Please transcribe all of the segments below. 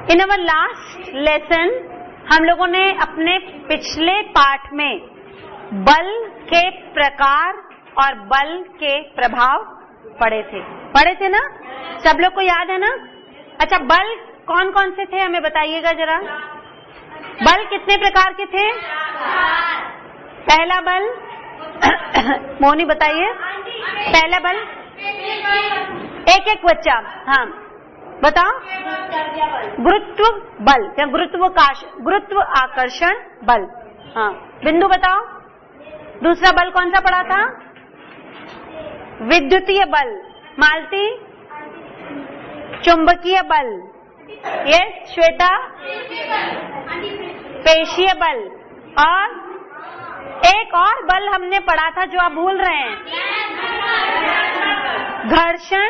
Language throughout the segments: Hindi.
इन अवर लास्ट लेसन हम लोगों ने अपने पिछले पाठ में बल के प्रकार और बल के प्रभाव पढ़े थे ना? सब लोग को याद है ना? अच्छा, बल कौन कौन से थे हमें बताइएगा जरा। बल कितने प्रकार के थे? पहला बल मोनी बताइए। पहला बल, एक एक बच्चा, हाँ बताओ। गुरुत्व बल या गुरुत्व आकर्षण बल। हाँ बिंदु बताओ, दूसरा बल कौन सा पढ़ा था? विद्युतीय बल। मालती? चुंबकीय बल। यस श्वेता? पेशीय बल। और एक और बल हमने पढ़ा था जो आप भूल रहे हैं, घर्षण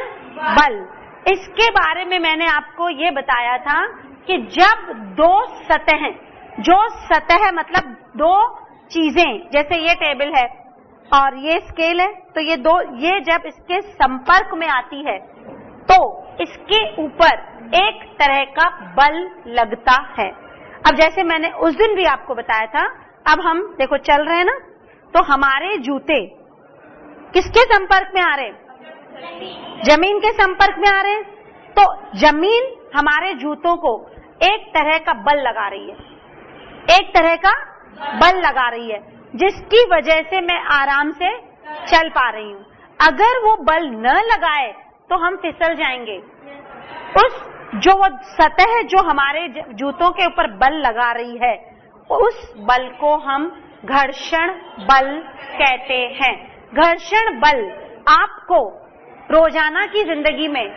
बल। इसके बारे में मैंने आपको ये बताया था कि जब दो सतह, जो सतह मतलब दो चीजें, जैसे ये टेबल है और ये स्केल है, तो ये जब इसके संपर्क में आती है तो इसके ऊपर एक तरह का बल लगता है। अब जैसे मैंने उस दिन भी आपको बताया था, अब हम देखो चल रहे हैं ना, तो हमारे जूते किसके संपर्क में आ रहे? जमीन के संपर्क में आ रहे हैं। तो जमीन हमारे जूतों को एक तरह का बल लगा रही है, एक तरह का बल लगा रही है, जिसकी वजह से मैं आराम से चल पा रही हूँ। अगर वो बल न लगाए तो हम फिसल जाएंगे। उस जो वो सतह जो हमारे जूतों के ऊपर बल लगा रही है, उस बल को हम घर्षण बल कहते हैं। घर्षण बल आपको रोजाना की जिंदगी में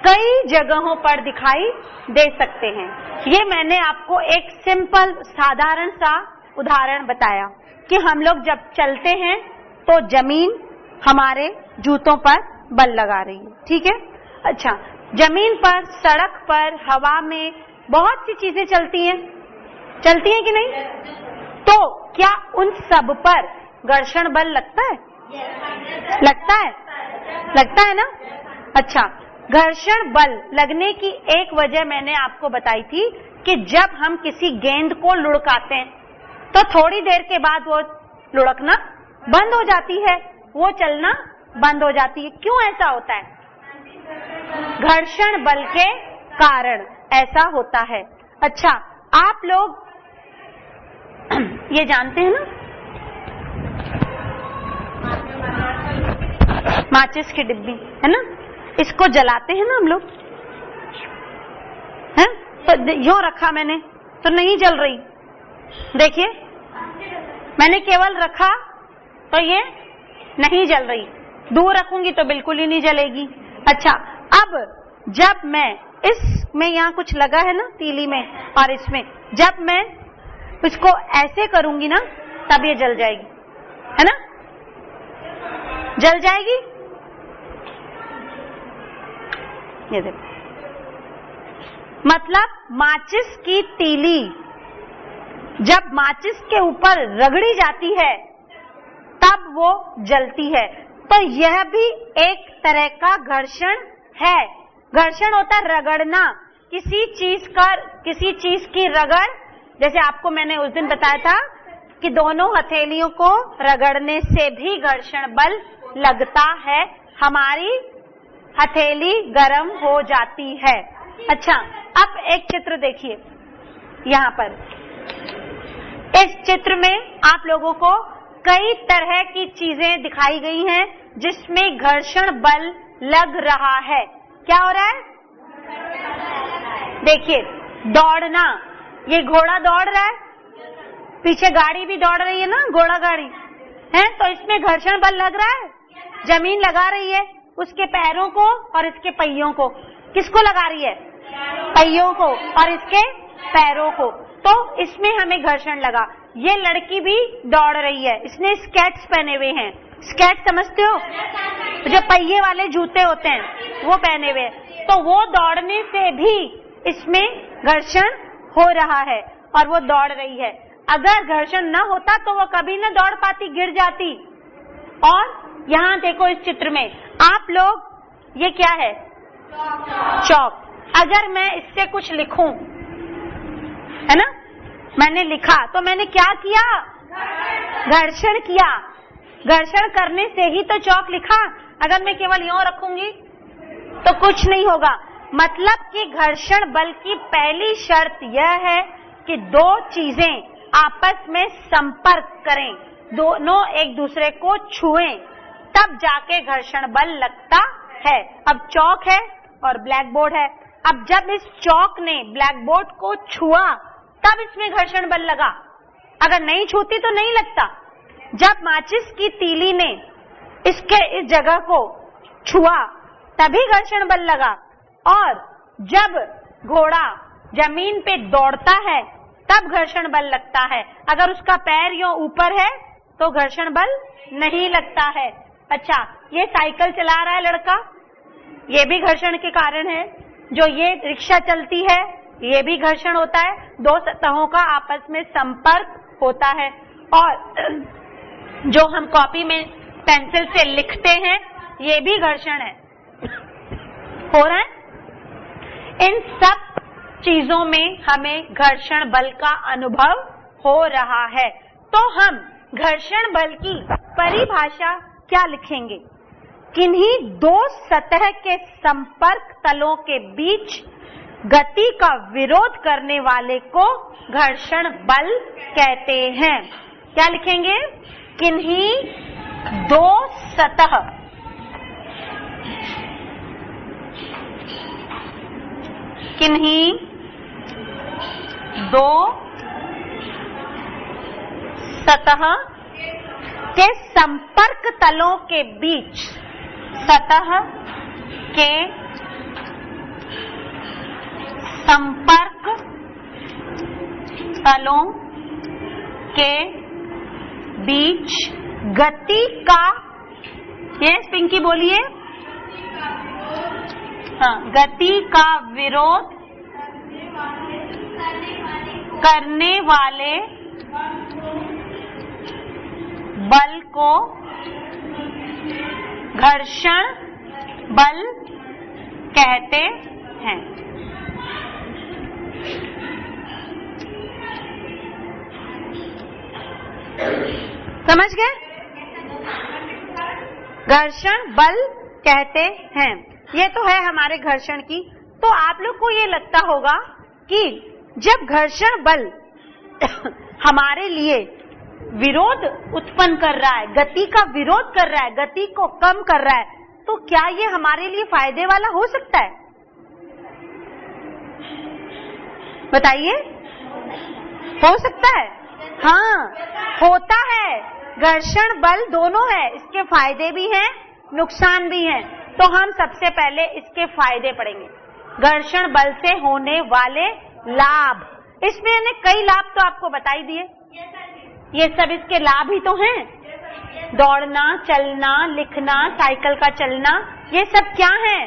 कई जगहों पर दिखाई दे सकते हैं। ये मैंने आपको एक सिंपल साधारण सा उदाहरण बताया कि हम लोग जब चलते हैं तो जमीन हमारे जूतों पर बल लगा रही है, ठीक है। अच्छा, जमीन पर, सड़क पर, हवा में बहुत सी चीजें चलती हैं कि नहीं? तो क्या उन सब पर घर्षण बल लगता है? लगता है ना? अच्छा, घर्षण बल लगने की एक वजह मैंने आपको बताई थी कि जब हम किसी गेंद को लुढ़काते हैं तो थोड़ी देर के बाद वो लुढ़कना बंद हो जाती है, वो चलना बंद हो जाती है। क्यों ऐसा होता है? घर्षण बल के कारण ऐसा होता है। अच्छा, आप लोग ये जानते हैं ना, माचिस की डिब्बी है ना, इसको जलाते हैं ना हम लोग, है? तो यूं रखा मैंने तो नहीं जल रही, देखिए मैंने केवल रखा तो ये नहीं जल रही, दूर रखूंगी तो बिल्कुल ही नहीं जलेगी। अच्छा, अब जब मैं इसमें यहाँ कुछ लगा है ना तीली में, और इसमें जब मैं इसको ऐसे करूंगी ना तब ये जल जाएगी, है ना? जल जाएगी। ये देखो, मतलब माचिस की तीली जब माचिस के ऊपर रगड़ी जाती है तब वो जलती है। तो यह भी एक तरह का घर्षण है। घर्षण होता है रगड़ना, किसी चीज की रगड़। जैसे आपको मैंने उस दिन बताया था कि दोनों हथेलियों को रगड़ने से भी घर्षण बल लगता है, हमारी हथेली गर्म हो जाती है। अच्छा, अब एक चित्र देखिए यहाँ पर। इस चित्र में आप लोगों को कई तरह की चीजें दिखाई गई हैं जिसमें घर्षण बल लग रहा है। क्या हो रहा है? देखिए, दौड़ना, ये घोड़ा दौड़ रहा है, पीछे गाड़ी भी दौड़ रही है ना, घोड़ा गाड़ी है, तो इसमें घर्षण बल लग रहा है। जमीन लगा रही है उसके पैरों को और इसके पहियों को। किसको लगा रही है? पहियों को और इसके पैरों को। तो इसमें हमें घर्षण लगा। ये लड़की भी दौड़ रही है, इसने स्केट्स पहने हुए हैं। स्केट समझते हो? जो पहिए वाले जूते होते हैं वो पहने हुए हैं। तो वो दौड़ने से भी इसमें घर्षण हो रहा है और वो दौड़ रही है। अगर घर्षण न होता तो वो कभी न दौड़ पाती, गिर जाती। और यहाँ देखो इस चित्र में आप लोग, ये क्या है? चौक। अगर मैं इससे कुछ लिखूं है ना। मैंने लिखा तो मैंने क्या किया, घर्षण किया। घर्षण करने से ही तो चौक लिखा। अगर मैं केवल यूं रखूंगी तो कुछ नहीं होगा। मतलब कि घर्षण बल की पहली शर्त यह है कि दो चीजें आपस में संपर्क करें, दोनों एक दूसरे को छुएं, तब जाके घर्षण बल लगता है। अब चौक है और ब्लैक बोर्ड है। अब जब इस चौक ने ब्लैक बोर्ड को छुआ तब इसमें घर्षण बल लगा, अगर नहीं छूती तो नहीं लगता। जब माचिस की तीली ने इसके इस जगह को छुआ तभी घर्षण बल लगा, और जब घोड़ा जमीन पे दौड़ता है तब घर्षण बल लगता है। अगर उसका पैर यो ऊपर है तो घर्षण बल नहीं लगता है। अच्छा, ये साइकिल चला रहा है लड़का, ये भी घर्षण के कारण है। जो ये रिक्शा चलती है ये भी घर्षण होता है। दो सतहों का आपस में संपर्क होता है। और जो हम कॉपी में पेंसिल से लिखते हैं ये भी घर्षण है, हो रहा है। इन सब चीजों में हमें घर्षण बल का अनुभव हो रहा है। तो हम घर्षण बल की परिभाषा क्या लिखेंगे? किन्हीं दो सतह के संपर्क तलों के बीच गति का विरोध करने वाले को घर्षण बल कहते हैं। क्या लिखेंगे? किन्हीं दो सतह दो सतह के संपर्क तलों के बीच, सतह के संपर्क तलों के बीच गति का, यस पिंकी बोलिए, हाँ, गति का विरोध करने वाले बल को घर्षण बल कहते हैं। समझ गए? घर्षण बल कहते हैं। ये तो है हमारे घर्षण की। तो आप लोग को ये लगता होगा कि जब घर्षण बल हमारे लिए विरोध उत्पन्न कर रहा है, गति का विरोध कर रहा है, गति को कम कर रहा है, तो क्या ये हमारे लिए फायदे वाला हो सकता है? बताइए, हो सकता है? हाँ, होता है। घर्षण बल दोनों है, इसके फायदे भी हैं, नुकसान भी हैं। तो हम सबसे पहले इसके फायदे पढ़ेंगे। घर्षण बल से होने वाले लाभ, इसमें मैंने कई लाभ तो आपको बता ही दिए। ये सब इसके लाभ ही तो हैं। दौड़ना, चलना, लिखना, साइकिल का चलना, ये सब क्या है?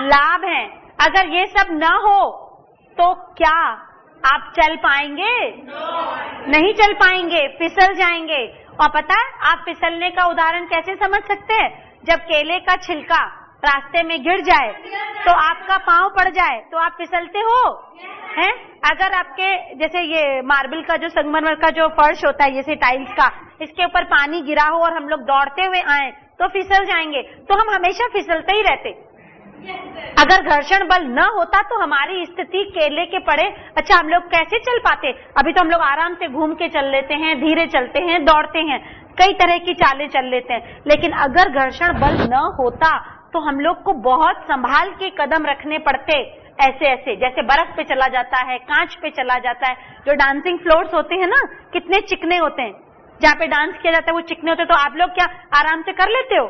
लाभ हैं। अगर ये सब न हो तो क्या आप चल पाएंगे? नहीं चल पाएंगे, फिसल जाएंगे। और पता है आप फिसलने का उदाहरण कैसे समझ सकते हैं? जब केले का छिलका रास्ते में गिर जाए तो आपका पांव पड़ जाए तो आप फिसलते हो, हैं? अगर आपके जैसे ये मार्बल का जो संगमरमर का जो फर्श होता है, जैसे टाइल्स का, इसके ऊपर पानी गिरा हो और हम लोग दौड़ते हुए आए तो फिसल जाएंगे। तो हम हमेशा फिसलते ही रहते। अगर घर्षण बल न होता तो हमारी स्थिति केले के पड़े, अच्छा हम लोग कैसे चल पाते? अभी तो हम लोग आराम से घूम के चल लेते हैं, धीरे चलते हैं, दौड़ते हैं, कई तरह की चालें चल लेते हैं। लेकिन अगर घर्षण बल न होता तो हम लोग को बहुत संभाल के कदम रखने पड़ते, ऐसे ऐसे, जैसे बर्फ पे चला जाता है, कांच पे चला जाता है। जो डांसिंग फ्लोर्स होते हैं ना, कितने चिकने होते हैं, जहाँ पे डांस किया जाता है वो चिकने होते हैं। तो आप लोग क्या आराम से कर लेते हो?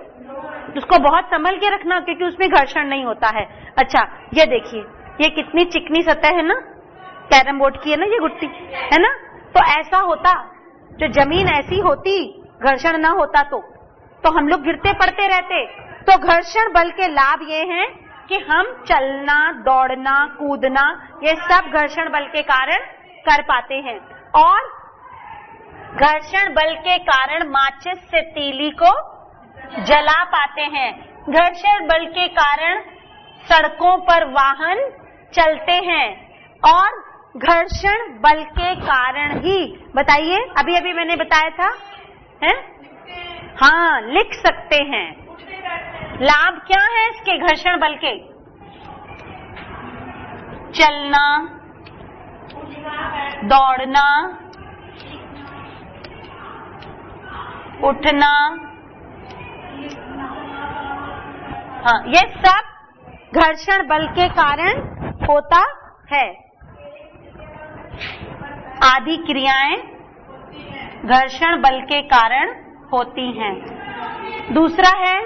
उसको बहुत संभल के रखना क्योंकि उसमें घर्षण नहीं होता है। अच्छा, ये देखिए, ये कितनी चिकनी सतह है ना, कैरम बोर्ड की है ना ये गुट्टी, है ना। तो ऐसा होता, जो जमीन ऐसी होती, घर्षण ना होता तो हम लोग गिरते पड़ते रहते। तो घर्षण बल के लाभ ये हैं कि हम चलना, दौड़ना, कूदना, ये सब घर्षण बल के कारण कर पाते हैं। और घर्षण बल के कारण माचिस से तीली को जला पाते हैं। घर्षण बल के कारण सड़कों पर वाहन चलते हैं। और घर्षण बल के कारण ही। बताइए, अभी अभी मैंने बताया था, है? हाँ, लिख सकते हैं। लाभ क्या है इसके घर्षण बल के? चलना, दौड़ना, उठना, हाँ, ये सब घर्षण बल के कारण होता है। आदि क्रियाएं घर्षण बल के कारण होती हैं। दूसरा है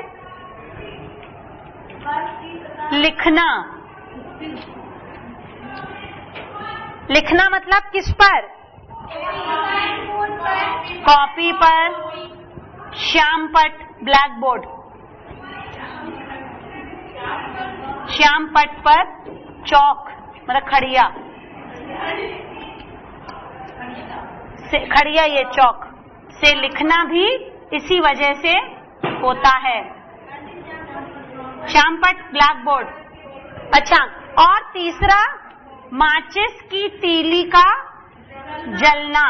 लिखना। लिखना मतलब किस पर? कॉपी पर, श्याम पट, ब्लैक बोर्ड, श्याम पट पर, चौक मतलब खड़िया से, खड़िया ये चौक से लिखना भी इसी वजह से होता है। श्याम पट, ब्लैक बोर्ड। अच्छा, और तीसरा माचिस की तीली का जलना।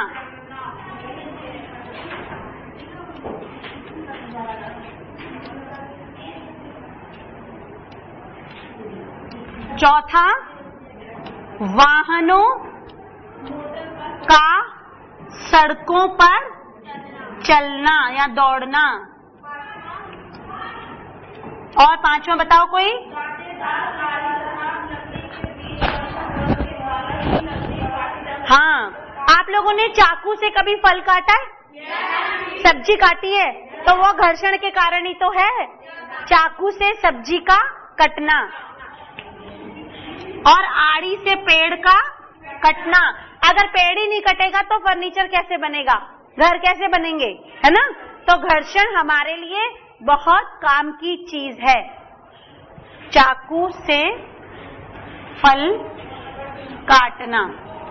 चौथा वाहनों का सड़कों पर चलना या दौड़ना। और पांचवा बताओ कोई? हाँ, आप लोगों ने चाकू से कभी फल काटा है? सब्जी काटी है तो वो घर्षण के कारण ही तो है। चाकू से सब्जी का कटना और आड़ी से पेड़ का कटना। अगर पेड़ ही नहीं कटेगा तो फर्नीचर कैसे बनेगा, घर कैसे बनेंगे, है ना? तो घर्षण हमारे लिए बहुत काम की चीज है। चाकू से फल काटना,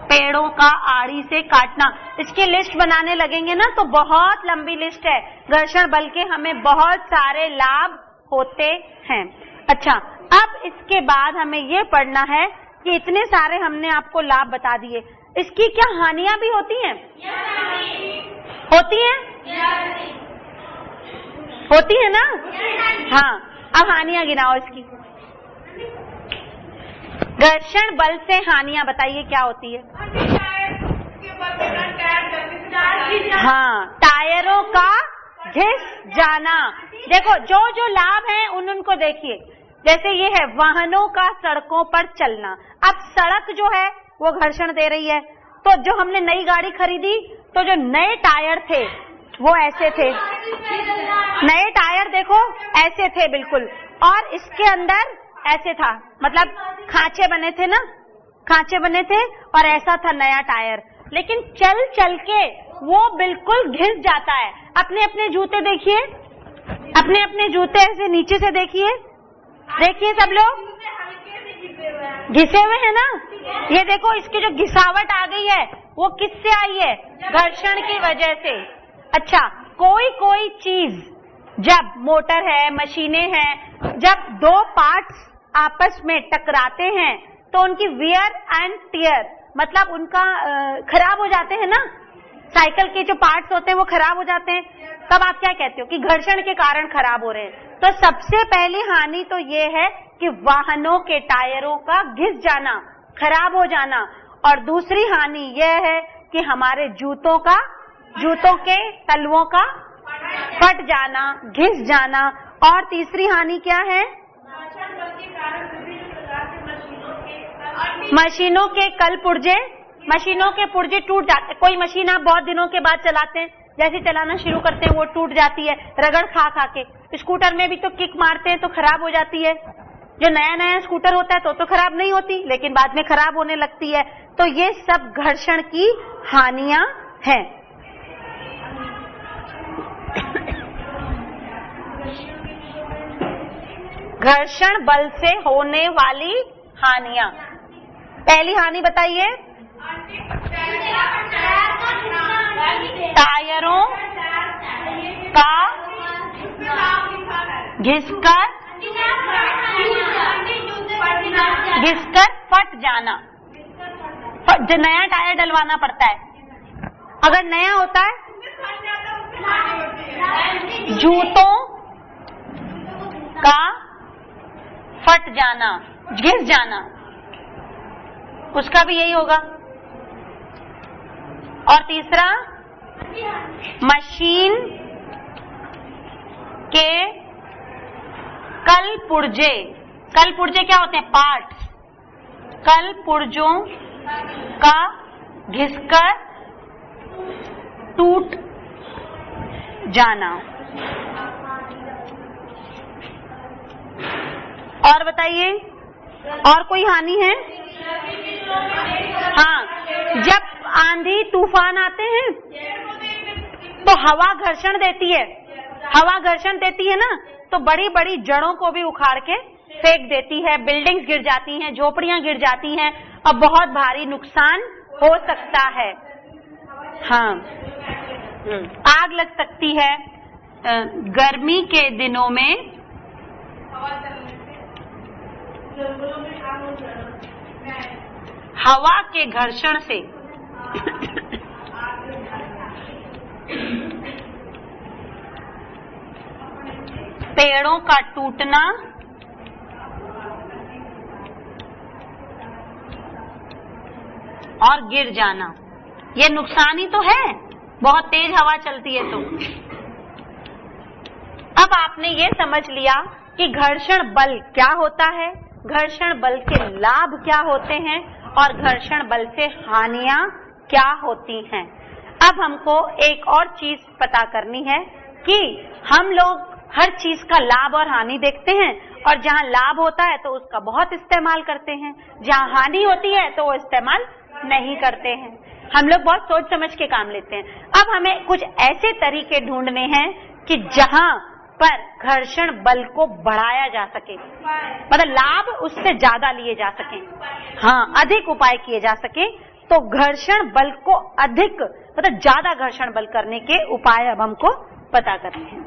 पेड़ों का आड़ी से काटना, इसकी लिस्ट बनाने लगेंगे ना तो बहुत लंबी लिस्ट है। घर्षण बल के हमें बहुत सारे लाभ होते हैं। अच्छा, अब इसके बाद हमें ये पढ़ना है कि इतने सारे हमने आपको लाभ बता दिए, इसकी क्या हानियां भी होती हैं? होती हैं? होती है ना? हाँ, अब हानियां गिनाओ इसकी। घर्षण बल से हानियां बताइए क्या होती है? हाँ, टायरों का घिस जाना। देखो, जो जो लाभ हैं उनको देखिए। जैसे ये है वाहनों का सड़कों पर चलना। अब सड़क जो है वो घर्षण दे रही है, तो जो हमने नई गाड़ी खरीदी तो जो नए टायर थे वो ऐसे थे, नए टायर देखो ऐसे थे बिल्कुल, और इसके अंदर ऐसे था, मतलब खांचे बने थे ना, खांचे बने थे और ऐसा था नया टायर। लेकिन चल चल के वो बिल्कुल घिस जाता है। अपने अपने जूते देखिए, अपने अपने जूते ऐसे नीचे से देखिए, देखिए सब लोग घिसे हुए हैं ना। ये देखो, इसकी जो घिसावट आ गई है वो किससे आई है? घर्षण की वजह से। अच्छा, कोई कोई चीज, जब मोटर है, मशीनें हैं, जब दो पार्ट्स आपस में टकराते हैं तो उनकी वियर एंड टियर, मतलब उनका खराब हो जाते हैं ना। साइकिल के जो पार्ट्स होते हैं वो खराब हो जाते हैं, तब आप क्या कहते हो कि घर्षण के कारण खराब हो रहे हैं। तो सबसे पहली हानि तो ये है कि वाहनों के टायरों का घिस जाना, खराब हो जाना। और दूसरी हानि यह है कि हमारे जूतों के तलवों का फट जाना, घिस जाना। और तीसरी हानि क्या है? मशीनों के कल पुर्जे, मशीनों के पुर्जे टूट जाते। कोई मशीन आप बहुत दिनों के बाद चलाते हैं, जैसे चलाना शुरू करते हैं वो टूट जाती है रगड़ खा खा के। स्कूटर में भी तो किक मारते हैं तो खराब हो जाती है। जो नया नया स्कूटर होता है तो खराब नहीं होती, लेकिन बाद में खराब होने लगती है। तो ये सब घर्षण की हानियां हैं। घर्षण बल से होने वाली हानियां। पहली हानि बताइए। टायरों का घिसकर फट जाना। नया टायर डलवाना पड़ता है। अगर नया होता है, जूतों का फट जाना, घिस जाना, उसका भी यही होगा। और तीसरा, मशीन के कल पुर्जे, कल पुर्जे क्या होते हैं? पार्ट्स। कल पुर्जों का घिसकर टूट जाना। और बताइए, और कोई हानि है? हाँ, जब आंधी तूफान आते हैं तो हवा घर्षण देती है, हवा घर्षण देती है ना, तो बड़ी बड़ी जड़ों को भी उखाड़ के फेंक देती है, बिल्डिंग्स गिर जाती हैं, झोपड़ियां गिर जाती हैं और बहुत भारी नुकसान हो सकता है। हाँ, आग लग सकती है। गर्मी के दिनों में हवा के घर्षण से पेड़ों का टूटना और गिर जाना, ये नुकसान ही तो है, बहुत तेज हवा चलती है तो। अब आपने ये समझ लिया कि घर्षण बल क्या होता है, घर्षण बल के लाभ क्या होते हैं और घर्षण बल से हानियां क्या होती हैं। अब हमको एक और चीज पता करनी है कि हम लोग हर चीज का लाभ और हानि देखते हैं, और जहां लाभ होता है तो उसका बहुत इस्तेमाल करते हैं, जहां हानि होती है तो वो इस्तेमाल नहीं करते हैं। हम लोग बहुत सोच समझ के काम लेते हैं। अब हमें कुछ ऐसे तरीके ढूंढने हैं कि जहां पर घर्षण बल को बढ़ाया जा सके, मतलब लाभ उससे ज्यादा लिए जा सके, हाँ, अधिक उपाय किए जा सके। तो घर्षण बल को अधिक, मतलब ज्यादा घर्षण बल करने के उपाय अब हमको पता करने हैं।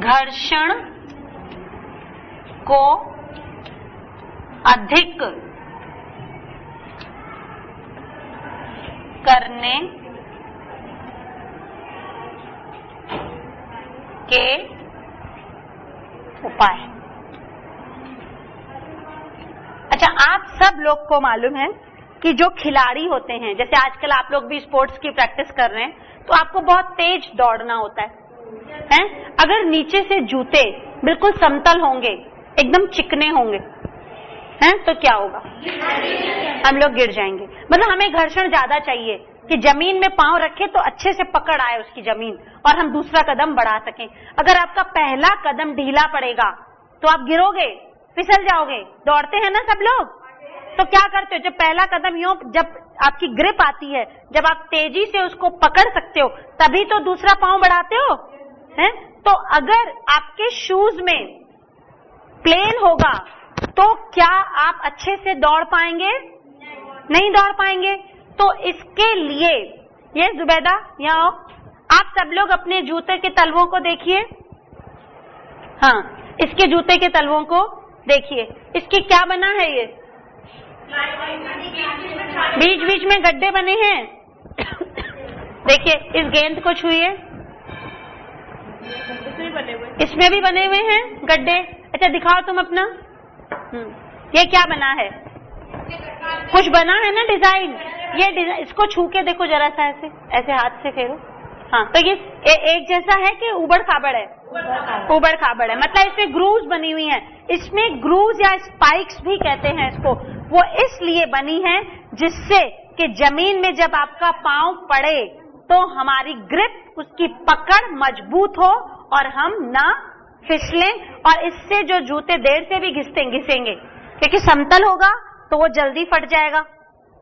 घर्षण को अधिक करने के उपाय। अच्छा, आप सब लोग को मालूम है कि जो खिलाड़ी होते हैं, जैसे आजकल आप लोग भी स्पोर्ट्स की प्रैक्टिस कर रहे हैं, तो आपको बहुत तेज दौड़ना होता है। अगर नीचे से जूते बिल्कुल समतल होंगे, एकदम चिकने होंगे, हैं, तो क्या होगा? हम लोग गिर जाएंगे। मतलब हमें घर्षण ज्यादा चाहिए कि जमीन में पांव रखे तो अच्छे से पकड़ आए उसकी जमीन और हम दूसरा कदम बढ़ा सकें। अगर आपका पहला कदम ढीला पड़ेगा तो आप गिरोगे, फिसल जाओगे। दौड़ते हैं ना सब लोग, तो क्या करते हो? जब पहला कदम यूं, जब आपकी ग्रिप आती है, जब आप तेजी से उसको पकड़ सकते हो, तभी तो दूसरा पांव बढ़ाते हो, हैं? तो अगर आपके शूज में प्लेन होगा तो क्या आप अच्छे से दौड़ पाएंगे? नहीं दौड़ पाएंगे। तो इसके लिए ये जुबैदा, यहाँ आओ, आप सब लोग अपने जूते के तलवों को देखिए। हाँ, इसके जूते के तलवों को देखिए। इसके क्या बना है? ये बीच बीच में गड्ढे बने हैं। देखिए, इस गेंद को छुइए, इसमें भी बने हुए हैं गड्ढे। अच्छा, दिखाओ तुम अपना। ये क्या बना है? कुछ बना है ना डिजाइन। ये डिजाइन, इसको छू के देखो जरा सा, ऐसे ऐसे हाथ से फेरो। हाँ, तो ये एक जैसा है कि उबड़ खाबड़ है? उबड़ खाबड़ है, मतलब इसमें ग्रूव्स बनी हुई हैं। इसमें ग्रूव्स या स्पाइक्स भी कहते हैं इसको। वो इसलिए बनी है जिससे कि जमीन में जब आपका पांव पड़े तो हमारी ग्रिप, उसकी पकड़ मजबूत हो और हम ना फिसलें, और इससे जो जूते देर से भी घिसेंगे, क्योंकि समतल होगा तो वो जल्दी फट जाएगा।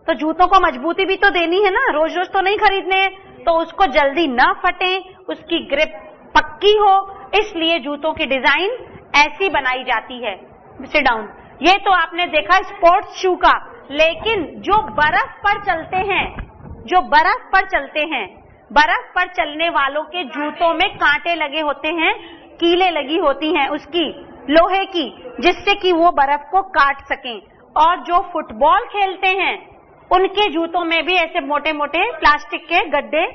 तो जूतों को मजबूती भी तो देनी है ना, रोज रोज तो नहीं खरीदने हैं, तो उसको जल्दी ना फटे, उसकी ग्रिप पक्की हो, इसलिए जूतों की डिजाइन ऐसी बनाई जाती है। Sit down. ये तो आपने देखा स्पोर्ट्स शू का, लेकिन जो बर्फ पर चलते हैं, जो बर्फ पर चलते हैं, बर्फ पर चलने वालों के जूतों में कांटे लगे होते हैं, कीलें लगी होती हैं उसकी लोहे की, जिससे कि वो बर्फ को काट सकें। और जो फुटबॉल खेलते हैं उनके जूतों में भी ऐसे मोटे मोटे प्लास्टिक के गड्ढे,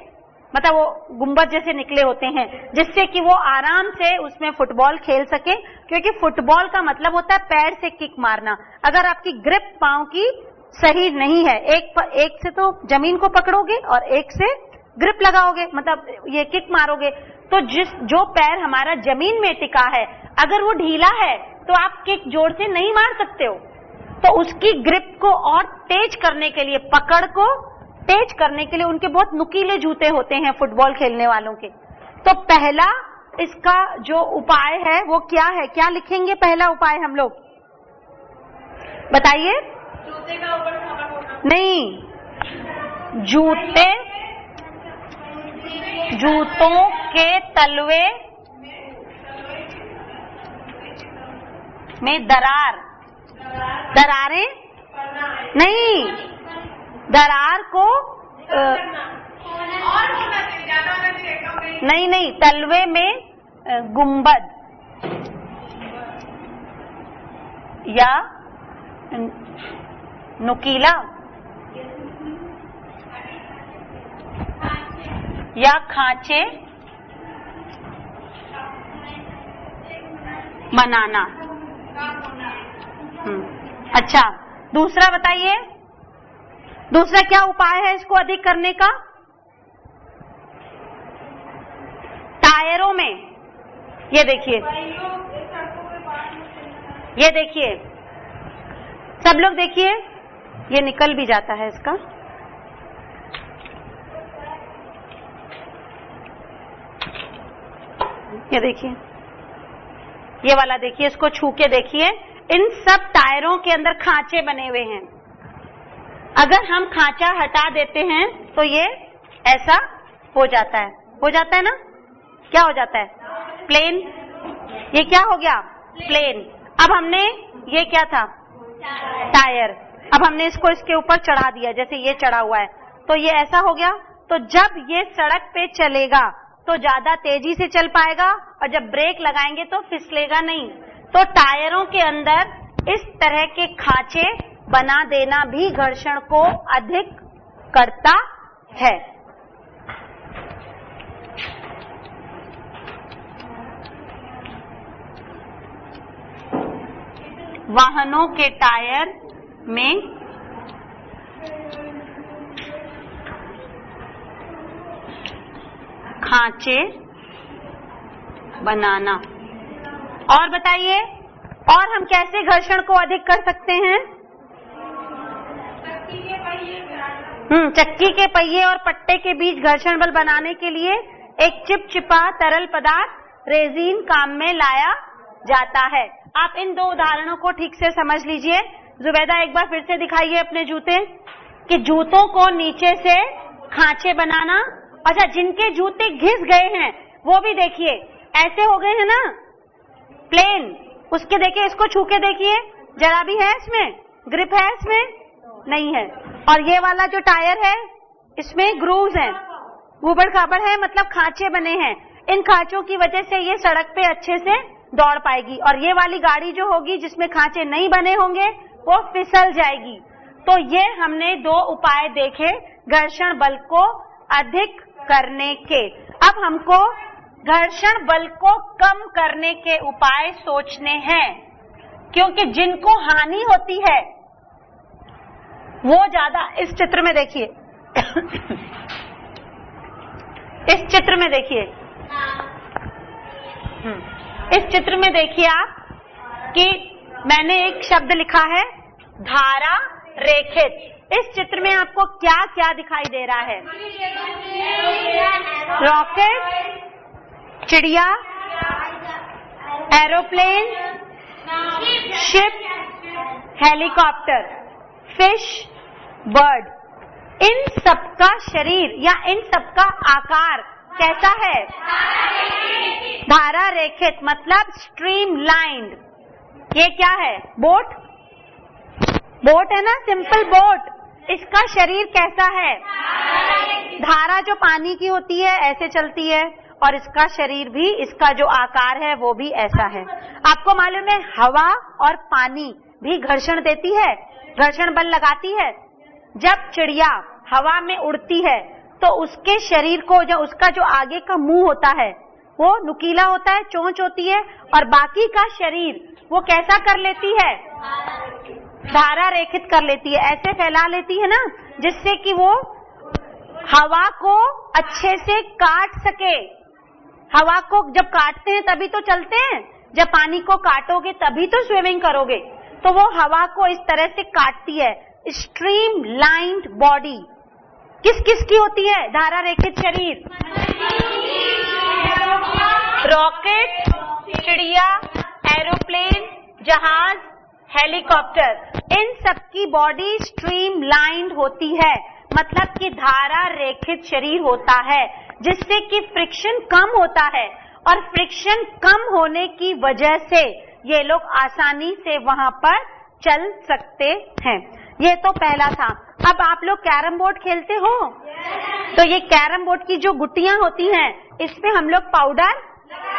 मतलब वो गुंबद जैसे निकले होते हैं, जिससे कि वो आराम से उसमें फुटबॉल खेल सके। क्योंकि फुटबॉल का मतलब होता है पैर से किक मारना। अगर आपकी ग्रिप पांव की सही नहीं है, एक से तो जमीन को पकड़ोगे और एक से ग्रिप लगाओगे, मतलब ये किक मारोगे, तो जो पैर हमारा जमीन में टिका है अगर वो ढीला है तो आप किक जोर से नहीं मार सकते हो। तो उसकी ग्रिप को और तेज करने के लिए, पकड़ को तेज करने के लिए उनके बहुत नुकीले जूते होते हैं फुटबॉल खेलने वालों के। तो पहला इसका जो उपाय है वो क्या है, क्या लिखेंगे पहला उपाय हम लोग, बताइए? जूते का ऊपर नहीं, जूतों के तलवे में दरारें नहीं, दरार को नहीं, तलवे में गुंबद या नुकीला या खांचे बनाना। अच्छा, दूसरा बताइए, दूसरा क्या उपाय है इसको अधिक करने का? टायरों में, ये देखिए, ये देखिए, सब लोग देखिए, ये निकल भी जाता है इसका। ये देखिए, ये वाला देखिए, इसको छू के देखिए, इन सब टायरों के अंदर खांचे बने हुए हैं। अगर हम खांचा हटा देते हैं तो ये ऐसा हो जाता है ना? क्या हो जाता है? प्लेन। ये क्या हो गया? प्लेन। अब हमने, ये क्या था? टायर। अब हमने इसको इसके ऊपर चढ़ा दिया, जैसे ये चढ़ा हुआ है, तो ये ऐसा हो गया। तो जब ये सड़क पे चलेगा तो ज्यादा तेजी से चल पाएगा, और जब ब्रेक लगाएंगे तो फिसलेगा नहीं। तो टायरों के अंदर इस तरह के खांचे बना देना भी घर्षण को अधिक करता है। वाहनों के टायर में खांचे बनाना। और बताइए, और हम कैसे घर्षण को अधिक कर सकते हैं? चक्की के पहिए और पट्टे के बीच घर्षण बल बनाने के लिए एक चिपचिपा तरल पदार्थ रेजिन काम में लाया जाता है। आप इन दो उदाहरणों को ठीक से समझ लीजिए। जुबैदा, एक बार फिर से दिखाइए अपने जूते, कि जूतों को नीचे से खांचे बनाना। अच्छा, जिनके जूते घिस गए हैं वो भी देखिए ऐसे हो गए हैं ना, प्लेन, उसके देखिए, इसको छू के देखिए, जरा भी है इसमें ग्रिप, है इसमें? नहीं है। और ये वाला जो टायर है इसमें ग्रूव्स हैं, ऊबड़ खाबड़ है, मतलब खांचे बने हैं। इन खांचों की वजह से ये सड़क पे अच्छे से दौड़ पाएगी, और ये वाली गाड़ी जो होगी जिसमें खांचे नहीं बने होंगे वो फिसल जाएगी। तो ये हमने दो उपाय देखे घर्षण बल को अधिक करने के। अब हमको घर्षण बल को कम करने के उपाय सोचने हैं, क्योंकि जिनको हानि होती है वो ज्यादा, इस चित्र में देखिए इस चित्र में देखिए, इस चित्र में देखिए आप कि मैंने एक शब्द लिखा है धारा रेखित। इस चित्र में आपको क्या क्या दिखाई दे रहा है? रॉकेट, चिड़िया, aeroplane, ship, helicopter, fish, bird. इन सबका शरीर या इन सबका आकार कैसा है? धारा रेखित, मतलब स्ट्रीम लाइंड। ये क्या है? बोट, बोट है ना, सिंपल बोट, इसका शरीर कैसा है? धारा जो पानी की होती है ऐसे चलती है, और इसका शरीर भी, इसका जो आकार है वो भी ऐसा है। आपको मालूम है हवा और पानी भी घर्षण देती है, घर्षण बल लगाती है। जब चिड़िया हवा में उड़ती है तो उसके शरीर को, जो उसका जो आगे का मुंह होता है वो नुकीला होता है, चोंच होती है, और बाकी का शरीर वो कैसा कर लेती है? धारा रेखित कर लेती है, ऐसे फैला लेती है ना, जिससे कि वो हवा को अच्छे से काट सके। हवा को जब काटते हैं तभी तो चलते हैं, जब पानी को काटोगे तभी तो स्विमिंग करोगे। तो वो हवा को इस तरह से काटती है। स्ट्रीम लाइन्ड बॉडी किस किस की होती है? धारा रेखित शरीर, रॉकेट, चिड़िया, एरोप्लेन, जहाज, हेलीकॉप्टर, इन सब की बॉडी स्ट्रीम लाइन्ड होती है, मतलब कि धारा रेखित शरीर होता है, जिससे कि फ्रिक्शन कम होता है, और फ्रिक्शन कम होने की वजह से ये लोग आसानी से वहां पर चल सकते हैं। ये तो पहला था। अब आप लोग कैरम बोर्ड खेलते हो, तो ये कैरम बोर्ड की जो गुट्टियां होती हैं, इसमें हम लोग पाउडर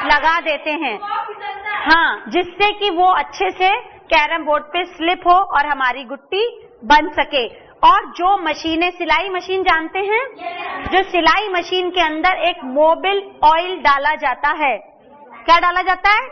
लगा देते हैं, हाँ, जिससे कि वो अच्छे से कैरम बोर्ड पे स्लिप हो और हमारी गुट्टी बन सके। और जो मशीनें, सिलाई मशीन जानते हैं, जो सिलाई मशीन के अंदर एक मोबिल ऑयल डाला जाता है। क्या डाला जाता है?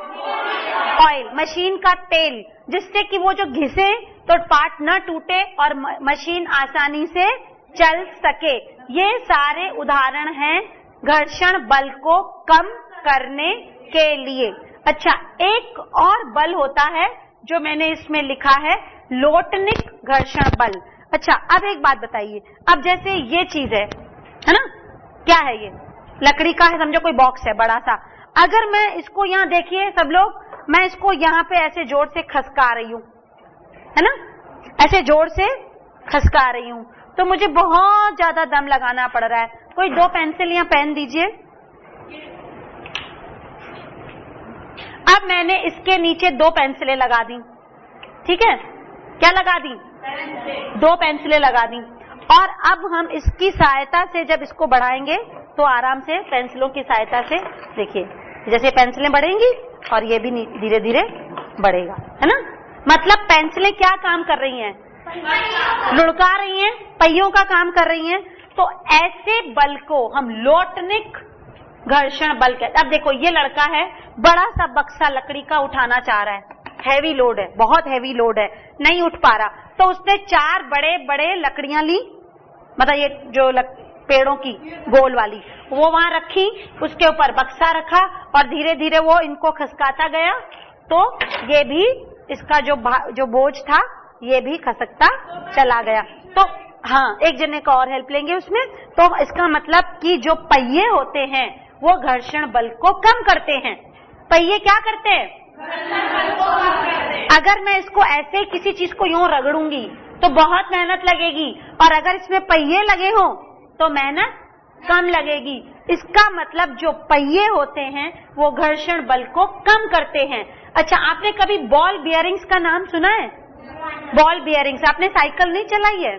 ऑयल, मशीन का तेल, जिससे कि वो जो घिसे तो पार्ट न टूटे और मशीन आसानी से चल सके। ये सारे उदाहरण हैं घर्षण बल को कम करने के लिए। अच्छा, एक और बल होता है जो मैंने इसमें लिखा है, लोटनिक घर्षण बल। अच्छा, अब एक बात बताइए, अब जैसे ये चीज है ना, क्या है ये? लकड़ी का है, समझो कोई बॉक्स है बड़ा सा। अगर मैं इसको यहाँ, देखिए सब लोग, मैं इसको यहाँ पे ऐसे जोर से खसका रही हूँ, है ना, ऐसे जोर से खसका रही हूँ, तो मुझे बहुत ज्यादा दम लगाना पड़ रहा है। कोई 2 पेंसिल या पेन दीजिए। अब मैंने इसके नीचे 2 पेंसिलें लगा दी, ठीक है? क्या लगा दी? 2 पेंसिलें लगा दी। और अब हम इसकी सहायता से जब इसको बढ़ाएंगे तो आराम से पेंसिलों की सहायता से, देखिए जैसे पेंसिलें बढ़ेंगी और ये भी धीरे धीरे बढ़ेगा, है ना। मतलब पेंसिलें क्या काम कर रही हैं? लुढ़का रही हैं, पहियों का काम कर रही हैं। तो ऐसे बल को हम लोटनिक घर्षण बल कहते हैं। अब देखो, ये लड़का है, बड़ा सा बक्सा लकड़ी का उठाना चाह रहा है, हैवी लोड है, बहुत हैवी लोड है, नहीं उठ पा रहा, तो उसने 4 बड़े बड़े लकड़ियां ली, मतलब ये जो पेड़ों की गोल वाली, वो वहां रखी, उसके ऊपर बक्सा रखा और धीरे धीरे वो इनको खसकाता गया, तो ये भी, इसका जो बोझ था ये भी खसकता चला गया। तो हाँ, एक जने का और हेल्प लेंगे उसमें। तो इसका मतलब कि जो पहिए होते हैं वो घर्षण बल को कम करते हैं। पहिए क्या करते हैं? अगर मैं इसको ऐसे किसी चीज को यूं रगड़ूंगी तो बहुत मेहनत लगेगी, और अगर इसमें पहिए लगे हो तो मेहनत कम लगेगी। इसका मतलब जो पहिए होते हैं वो घर्षण बल को कम करते हैं। अच्छा, आपने कभी बॉल बियरिंग्स का नाम सुना है? बॉल बियरिंग्स, आपने साइकिल नहीं चलाई है?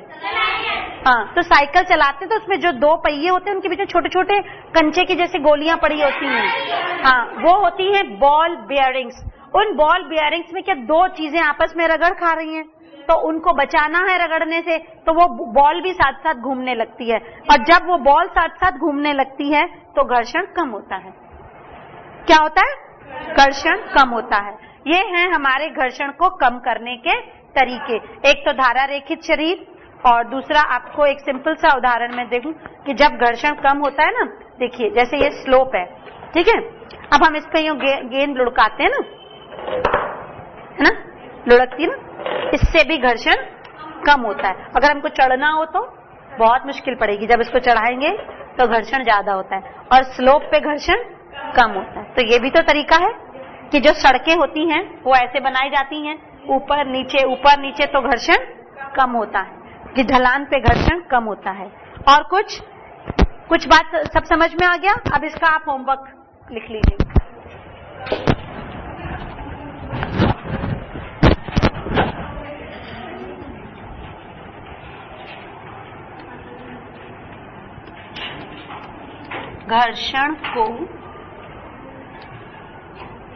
हाँ, तो साइकिल चलाते तो उसमें जो 2 पहिए होते हैं उनके पीछे छोटे छोटे कंचे की जैसे गोलियां पड़ी होती हैं, हाँ, वो होती हैं बॉल बियरिंग्स। उन बॉल बियरिंग्स में क्या 2 चीजें आपस में रगड़ खा रही हैं, तो उनको बचाना है रगड़ने से, तो वो बॉल भी साथ साथ घूमने लगती है, और जब वो बॉल साथ साथ घूमने लगती है तो घर्षण कम होता है। क्या होता है? घर्षण कम होता है। ये हैं हमारे घर्षण को कम करने के तरीके। एक तो धारा रेखित शरीर, और दूसरा आपको एक सिंपल सा उदाहरण मैं देखूं कि जब घर्षण कम होता है ना, देखिए जैसे ये स्लोप है, ठीक है, अब हम इस पे यूं गेंद लुढ़काते हैं ना, है ना, लुढ़कती ना, इससे भी घर्षण कम होता है। अगर हमको चढ़ना हो तो बहुत मुश्किल पड़ेगी, जब इसको चढ़ाएंगे तो घर्षण ज्यादा होता है, और स्लोप पे घर्षण कम होता है। तो ये भी तो तरीका है कि जो सड़कें होती हैं वो ऐसे बनाई जाती हैं, ऊपर नीचे, तो घर्षण कम होता है, कि ढलान पे घर्षण कम होता है। और कुछ बात सब समझ में आ गया? अब इसका आप होमवर्क लिख लीजिए। घर्षण को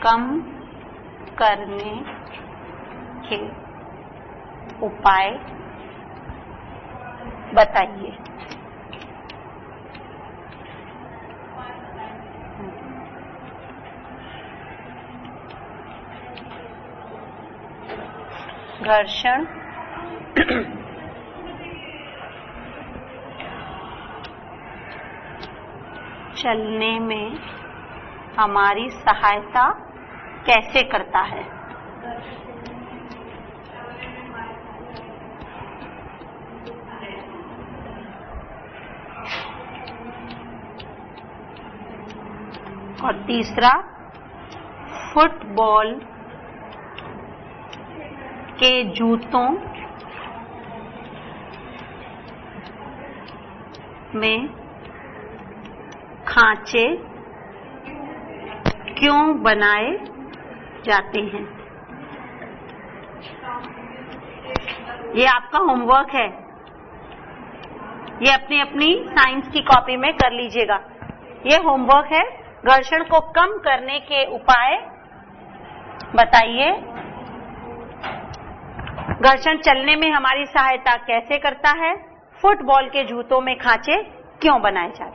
कम करने के उपाय बताइए। घर्षण चलने में हमारी सहायता कैसे करता है? और तीसरा, फुटबॉल के जूतों में खांचे क्यों बनाए जाते हैं? ये आपका होमवर्क है, ये अपनी अपनी साइंस की कॉपी में कर लीजिएगा। ये होमवर्क है। घर्षण को कम करने के उपाय बताइए। घर्षण चलने में हमारी सहायता कैसे करता है? फुटबॉल के जूतों में खांचे क्यों बनाए जाते हैं?